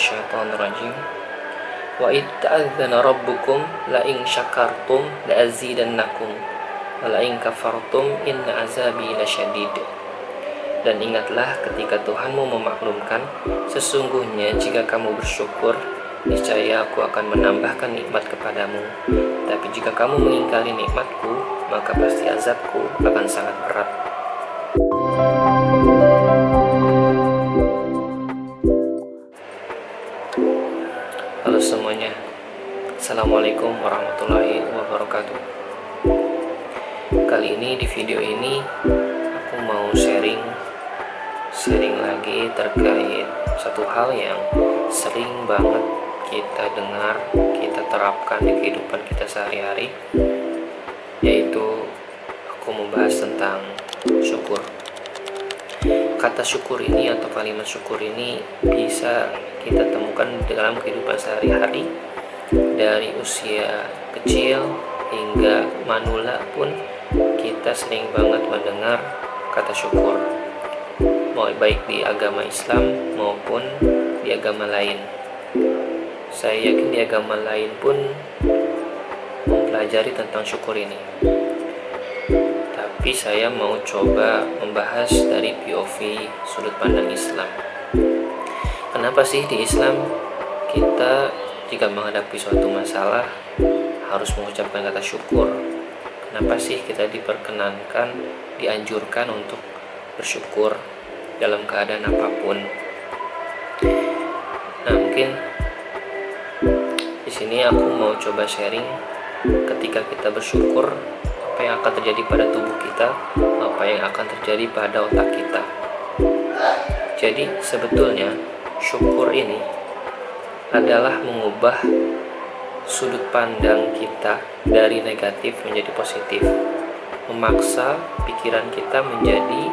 minasyaitonir rajim. Wa id ta'adzana rabbukum la in syakartum la azidannakum wa la in kafartum inna azabi lasyadid. Dan ingatlah ketika Tuhanmu memaklumkan, sesungguhnya jika kamu bersyukur, niscaya aku akan menambahkan nikmat kepadamu. Tapi jika kamu mengingkari nikmatku, maka pasti azabku akan sangat berat. Halo semuanya, Assalamualaikum warahmatullahi wabarakatuh. Kali ini di video ini aku mau sharing lagi terkait satu hal yang sering banget kita dengar, kita terapkan di kehidupan kita sehari-hari, yaitu aku membahas tentang syukur. Kata syukur ini atau kalimat syukur ini bisa kita temukan dalam kehidupan sehari-hari, dari usia kecil hingga manula pun kita sering banget mendengar kata syukur, mau baik di agama Islam maupun di agama lain. Saya yakin di agama lain pun mempelajari tentang syukur ini. Tapi saya mau coba membahas dari POV sudut pandang Islam. Kenapa sih di Islam kita jika menghadapi suatu masalah harus mengucapkan kata syukur? Kenapa sih kita diperkenankan, dianjurkan untuk bersyukur dalam keadaan apapun? Nah, mungkin di sini aku mau coba sharing ketika kita bersyukur, apa yang akan terjadi pada tubuh kita, apa yang akan terjadi pada otak kita. Jadi sebetulnya syukur ini adalah mengubah sudut pandang kita dari negatif menjadi positif, memaksa pikiran kita menjadi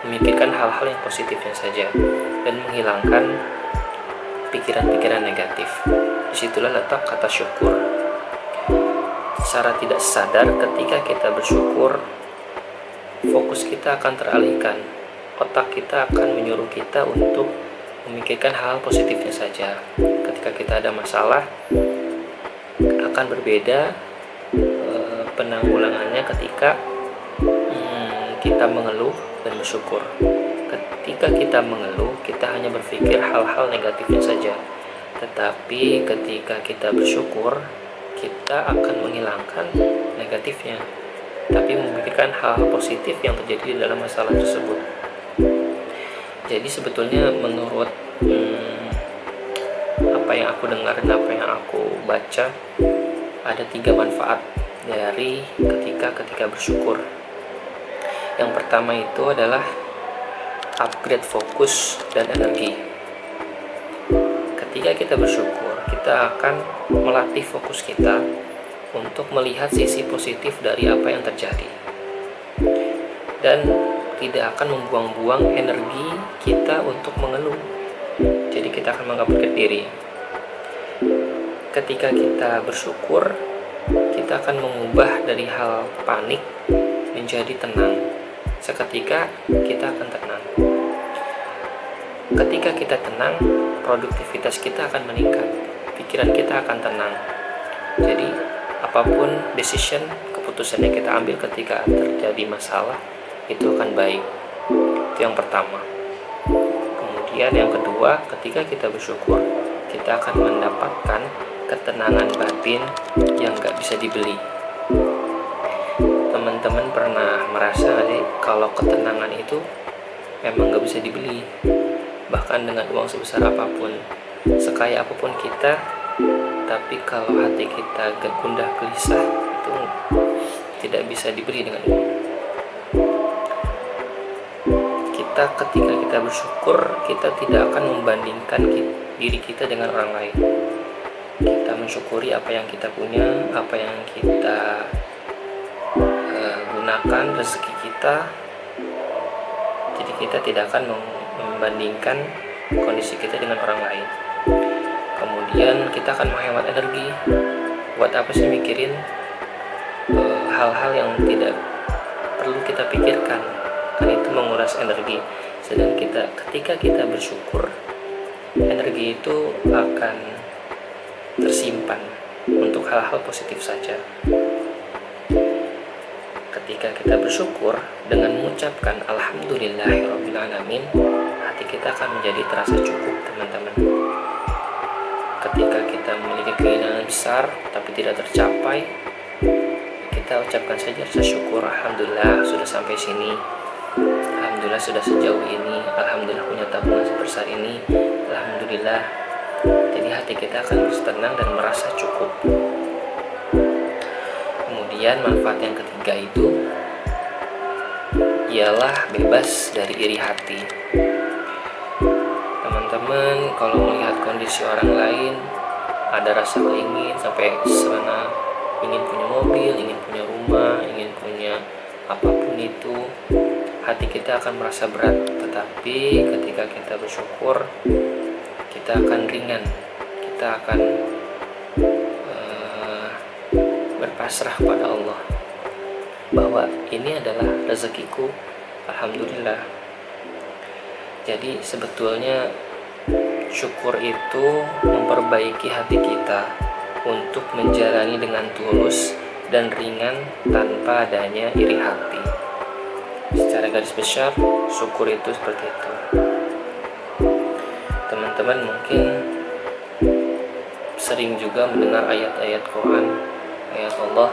memikirkan hal-hal yang positifnya saja dan menghilangkan pikiran-pikiran negatif. Disitulah letak kata syukur. Secara tidak sadar ketika kita bersyukur, fokus kita akan teralihkan, otak kita akan menyuruh kita untuk memikirkan hal positifnya saja. Ketika kita ada masalah, akan berbeda penanggulangannya ketika kita mengeluh dan bersyukur. Ketika kita mengeluh, kita hanya berpikir hal-hal negatifnya saja. Tetapi ketika kita bersyukur, kita akan menghilangkan negatifnya, tapi memikirkan hal-hal positif yang terjadi di dalam masalah tersebut. Jadi sebetulnya menurut apa yang aku dengar dan apa yang aku baca, ada 3 manfaat dari ketika bersyukur. Yang pertama itu adalah upgrade fokus dan energi. Ketika kita bersyukur, kita akan melatih fokus kita untuk melihat sisi positif dari apa yang terjadi, dan tidak akan membuang-buang energi kita untuk mengeluh. Jadi kita akan mengupgrade diri. Ketika kita bersyukur, kita akan mengubah dari hal panik menjadi tenang. Seketika kita akan tenang. Ketika kita tenang, produktivitas kita akan meningkat, pikiran kita akan tenang. Jadi apapun decision, keputusan yang kita ambil ketika terjadi masalah itu akan baik. Itu yang pertama. Kemudian yang kedua, ketika kita bersyukur, kita akan mendapatkan ketenangan batin yang gak bisa dibeli. Teman-teman pernah merasa gak sih kalau ketenangan itu memang gak bisa dibeli? Bahkan dengan uang sebesar apapun, sekaya apapun kita, tapi kalau hati kita gundah gelisah, itu tidak bisa dibeli dengan uang. Ketika kita bersyukur, kita tidak akan membandingkan diri kita dengan orang lain. Kita mensyukuri apa yang kita punya, apa yang kita gunakan, rezeki kita. Jadi kita tidak akan membandingkan kondisi kita dengan orang lain. Kemudian kita akan menghemat energi. Buat apa sih mikirin hal-hal yang tidak perlu kita pikirkan? Kan itu menguras energi. Sedang ketika kita bersyukur, energi itu akan tersimpan untuk hal-hal positif saja. Ketika kita bersyukur dengan mengucapkan alhamdulillahirrabbilalamin, hati kita akan menjadi terasa cukup, teman-teman. Ketika kita memiliki keinginan besar tapi tidak tercapai, kita ucapkan saja rasa syukur, alhamdulillah sudah sampai sini, alhamdulillah sudah sejauh ini, alhamdulillah punya tabungan sebesar ini, alhamdulillah. Jadi hati kita akan tenang dan merasa cukup. Kemudian manfaat yang ketiga itu ialah bebas dari iri hati. Teman-teman, kalau melihat kondisi orang lain, ada rasa keingin sampai sana, ingin punya mobil, ingin punya rumah, ingin punya apapun itu, hati kita akan merasa berat. Tetapi ketika kita bersyukur, kita akan ringan, kita akan berpasrah pada Allah bahwa ini adalah rezekiku, alhamdulillah. Jadi sebetulnya syukur itu memperbaiki hati kita untuk menjalani dengan tulus dan ringan tanpa adanya iri hati. Secara garis besar, syukur itu seperti itu. Teman-teman mungkin sering juga mendengar ayat-ayat Quran, ayat Allah,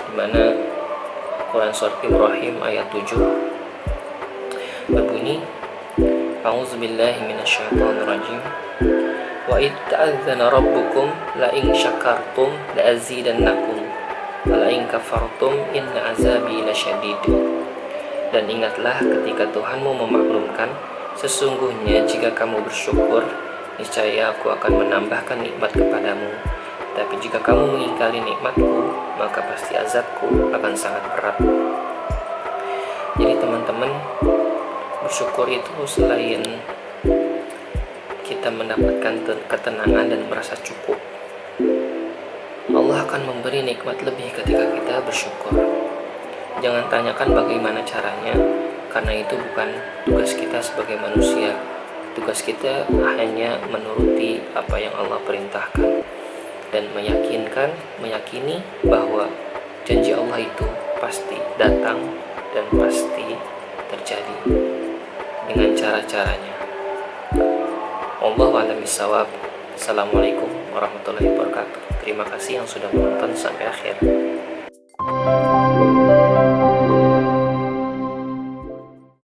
di mana Quran surat Ibrahim ayat 7 berbunyi, A'udzubillahi minasyaitonirrajim. Wa id ta'adzana rabbukum la in syakartum la azidannakum wa la in kafartum inna azabi lasyadid. Dan ingatlah ketika Tuhanmu memaklumkan, sesungguhnya jika kamu bersyukur, niscaya aku akan menambahkan nikmat kepadamu. Tapi jika kamu mengingkari nikmatku, maka pasti azabku akan sangat berat. Jadi teman-teman, bersyukur itu selain kita mendapatkan ketenangan dan merasa cukup, Allah akan memberi nikmat lebih ketika kita bersyukur. Jangan tanyakan bagaimana caranya, karena itu bukan tugas kita sebagai manusia. Tugas kita hanya menuruti apa yang Allah perintahkan dan meyakini bahwa janji Allah itu pasti datang dan pasti terjadi dengan cara-caranya. Wallahu a'lam bishawab. Assalamualaikum warahmatullahi wabarakatuh. Terima kasih yang sudah menonton sampai akhir.